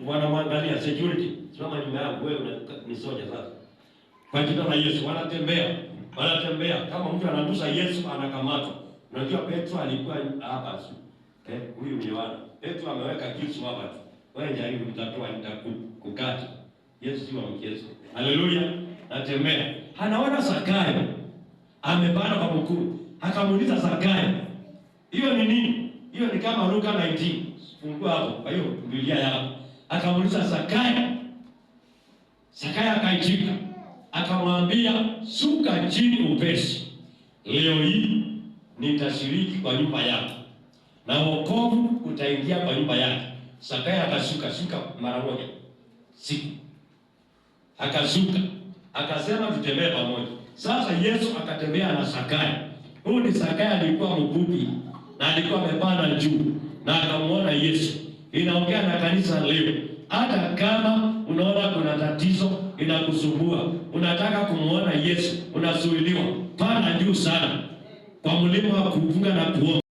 wanamwangalia security. Simama nyuma yangu wewe, ni soja sasa. Kwa jina la Yesu wanatembea kama mtu anagusa Yesu anakamatwa. Unajua Petro alikuwa hapa tu. Huyu ni Yohana. Petro ameweka kisu hapa tu. Wewe jaribu mtatoa nitakukata. Yesu si wa mchezo. Haleluya. Natembea. Anaona Zakayo amepanda kwa mkuu. Akamuuliza Zakayo, hiyo ni nini? Hiyo ni kama Luka 19. Fungua hapo. Kwa hiyo Biblia yako. Akamuuliza Zakayo. Zakayo akaitika. Akamwambia, "Shuka chini upesi. Leo hii nitashiriki kwa nyumba yako, na wokovu utaingia kwa nyumba yake." Zakayo akashuka mara moja. Akashuka. Akasema tutembee pamoja. Sasa Yesu akatembea na Zakayo. Huyu ni Zakayo alikuwa mkupi na alikuwa amepanda juu na akamuona Yesu. Inaongea na kanisa leo. Hata kama unaona kuna tatizo inakusumbua, unataka kumuona Yesu, unasuiliwa, panda juu sana kwa mlima wa kufunga na kuomba.